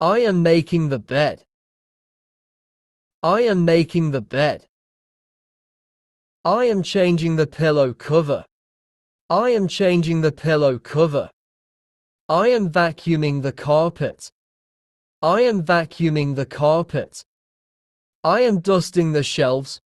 I am making the bed. I am making the bed. I am changing the pillow cover. I am changing the pillow cover. I am vacuuming the carpet. I am vacuuming the carpet. I am dusting the shelves.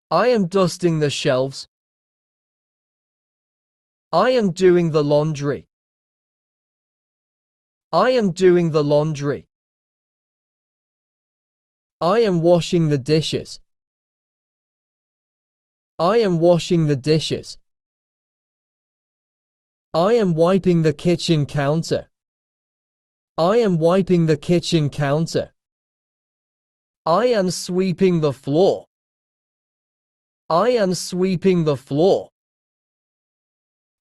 I am dusting the shelves. I am doing the laundry. I am doing the laundry. I am washing the dishes. I am washing the dishes. I am wiping the kitchen counter. I am wiping the kitchen counter. I am sweeping the floor. I am sweeping the floor.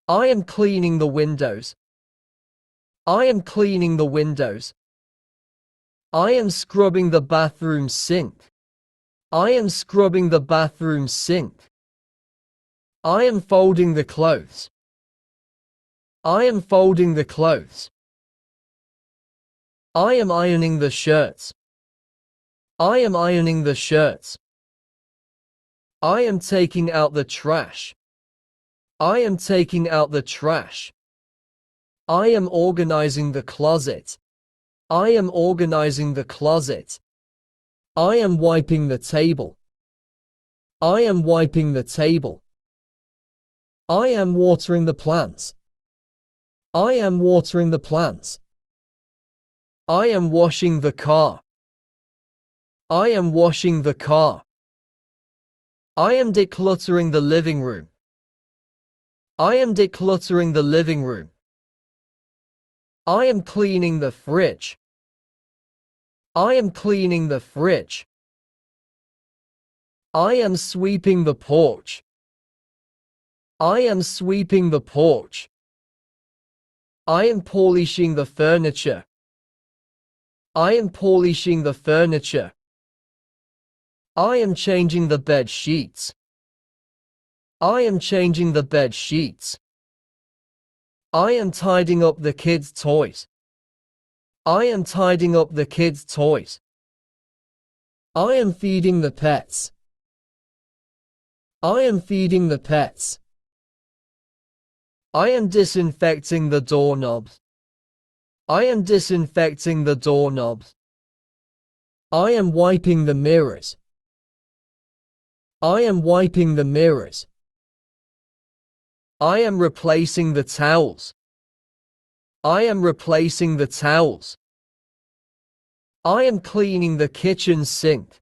I am cleaning the windows. I am cleaning the windows. I am scrubbing the bathroom sink. I am scrubbing the bathroom sink. I am folding the clothes. I am folding the clothes. I am ironing the shirts. I am ironing the shirts. I am taking out the trash. I am taking out the trash. I am organizing the closet. I am organizing the closet. I am wiping the table. I am wiping the table. I am watering the plants. I am watering the plants. I am washing the car. I am washing the car. I am decluttering the living room. I am decluttering the living room. I am cleaning the fridge. I am cleaning the fridge. I am sweeping the porch. I am sweeping the porch. I am polishing the furniture. I am polishing the furniture. I am changing the bed sheets. I am changing the bed sheets. I am tidying up the kids' toys. I am tidying up the kids' toys. I am feeding the pets. I am feeding the pets. I am disinfecting the doorknobs. I am disinfecting the doorknobs. I am wiping the mirrors. I am wiping the mirrors. I am replacing the towels. I am replacing the towels. I am cleaning the kitchen sink.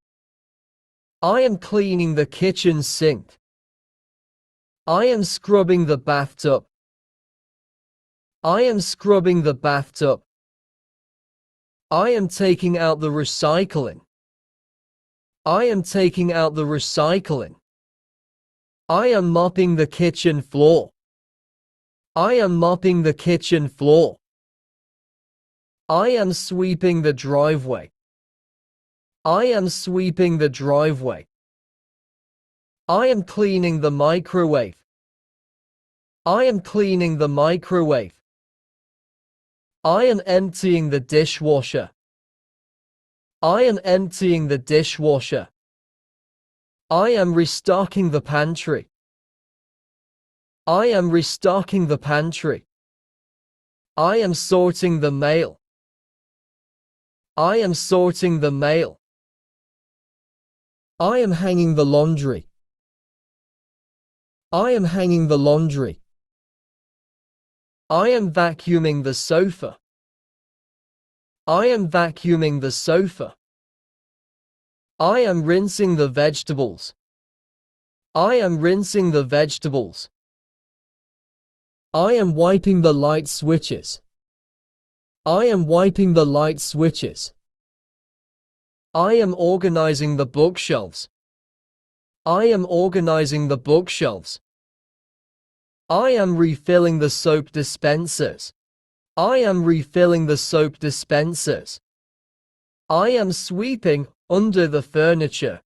I am cleaning the kitchen sink. I am scrubbing the bathtub. I am scrubbing the bathtub. I am taking out the recycling. I am taking out the recycling. I am mopping the kitchen floor. I am mopping the kitchen floor. I am sweeping the driveway. I am sweeping the driveway. I am cleaning the microwave. I am cleaning the microwave. I am emptying the dishwasher. I am emptying the dishwasher. I am restocking the pantry. I am restocking the pantry. I am sorting the mail. I am sorting the mail. I am hanging the laundry. I am hanging the laundry. I am vacuuming the sofa. I am vacuuming the sofa. I am rinsing the vegetables. I am rinsing the vegetables. I am wiping the light switches. I am wiping the light switches. I am organizing the bookshelves. I am organizing the bookshelves. I am refilling the soap dispensers. I am refilling the soap dispensers. I am sweeping under the furniture.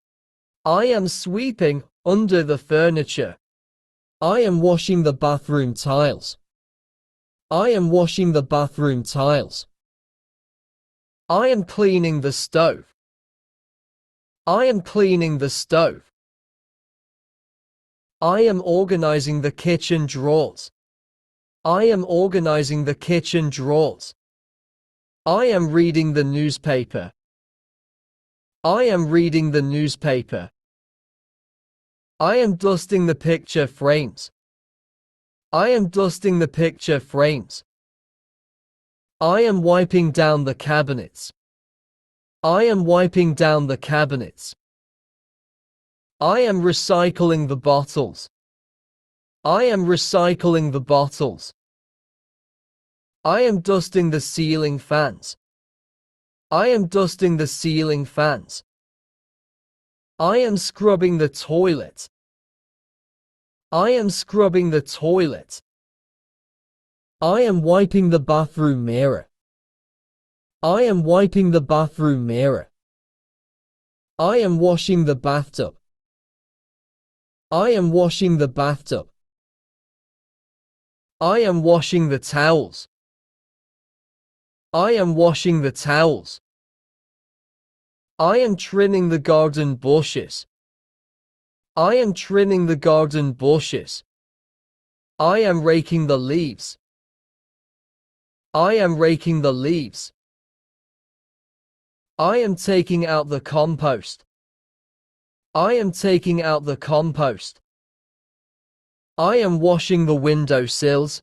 I am sweeping under the furniture. I am washing the bathroom tiles. I am washing the bathroom tiles. I am cleaning the stove. I am cleaning the stove. I am organizing the kitchen drawers. I am organizing the kitchen drawers. I am reading the newspaper. I am reading the newspaper. I am dusting the picture frames. I am dusting the picture frames. I am wiping down the cabinets. I am wiping down the cabinets. I am recycling the bottles. I am recycling the bottles. I am dusting the ceiling fans. I am dusting the ceiling fans. I am scrubbing the toilet. I am scrubbing the toilet. I am wiping the bathroom mirror. I am wiping the bathroom mirror. I am washing the bathtub. I am washing the bathtub. I am washing the towels. I am washing the towels. I am trimming the garden bushes. I am trimming the garden bushes. I am raking the leaves. I am raking the leaves. I am taking out the compost. I am taking out the compost. I am washing the window sills.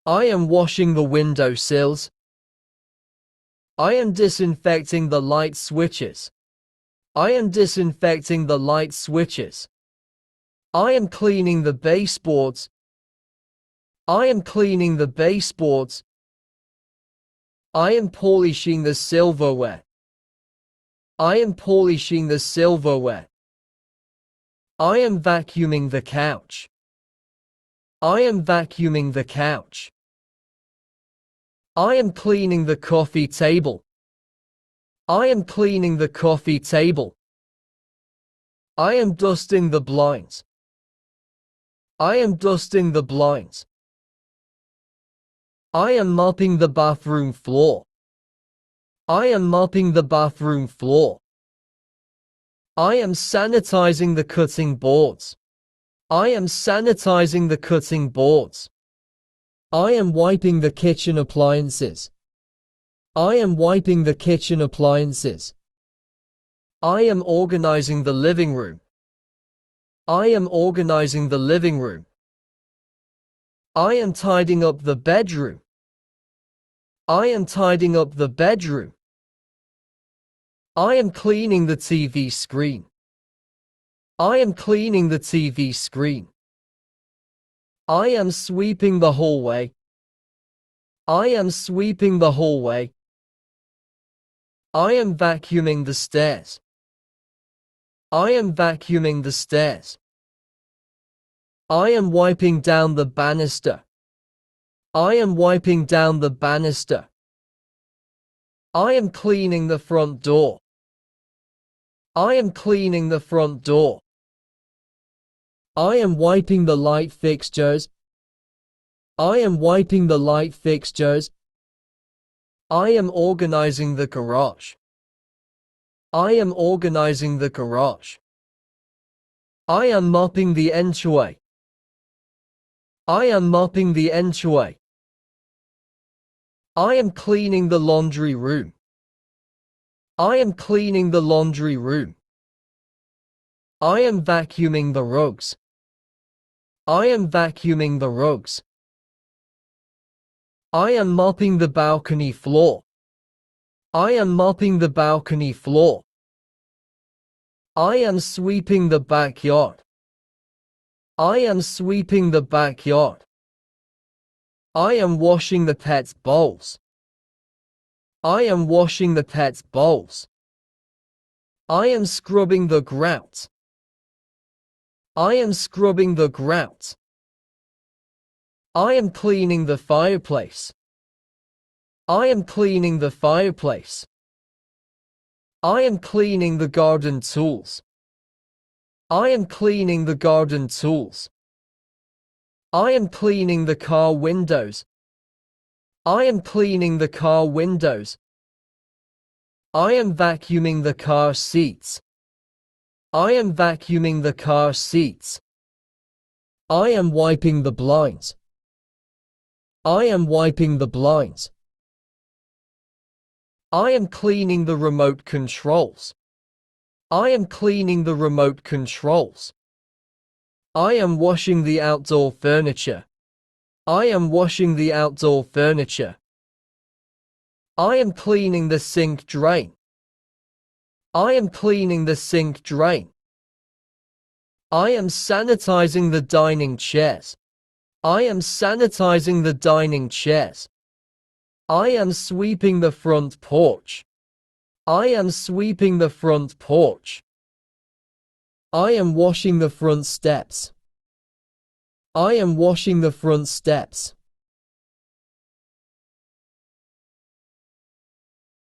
I am washing the window sills. I am disinfecting the light switches. I am disinfecting the light switches. I am cleaning the baseboards. I am cleaning the baseboards. I am polishing the silverware. I am polishing the silverware. I am vacuuming the couch. I am vacuuming the couch. I am cleaning the coffee table. I am cleaning the coffee table. I am dusting the blinds. I am dusting the blinds. I am mopping the bathroom floor. I am mopping the bathroom floor. I am sanitizing the cutting boards. I am sanitizing the cutting boards. I am wiping the kitchen appliances. I am wiping the kitchen appliances. I am organizing the living room. I am organizing the living room. I am tidying up the bedroom. I am tidying up the bedroom. I am cleaning the TV screen. I am cleaning the TV screen. I am sweeping the hallway. I am sweeping the hallway. I am vacuuming the stairs. I am vacuuming the stairs. I am wiping down the banister. I am wiping down the banister. I am cleaning the front door. I am cleaning the front door. I am wiping the light fixtures. I am wiping the light fixtures. I am organizing the garage. I am organizing the garage. I am mopping the entryway. I am mopping the entryway. I am cleaning the laundry room. I am cleaning the laundry room. I am vacuuming the rugs. I am vacuuming the rugs. I am mopping the balcony floor. I am mopping the balcony floor. I am sweeping the backyard. I am sweeping the backyard. I am washing the pet's bowls. I am washing the pet's bowls. I am scrubbing the grout. I am scrubbing the grout. I am cleaning the fireplace. I am cleaning the fireplace. I am cleaning the garden tools. I am cleaning the garden tools. I am cleaning the car windows. I am cleaning the car windows. I am vacuuming the car seats. I am vacuuming the car seats. I am wiping the blinds. I am wiping the blinds. I am cleaning the remote controls. I am cleaning the remote controls. I am washing the outdoor furniture. I am washing the outdoor furniture. I am cleaning the sink drain. I am cleaning the sink drain. I am sanitizing the dining chairs. I am sanitizing the dining chairs. I am sweeping the front porch. I am sweeping the front porch. I am washing the front steps. I am washing the front steps.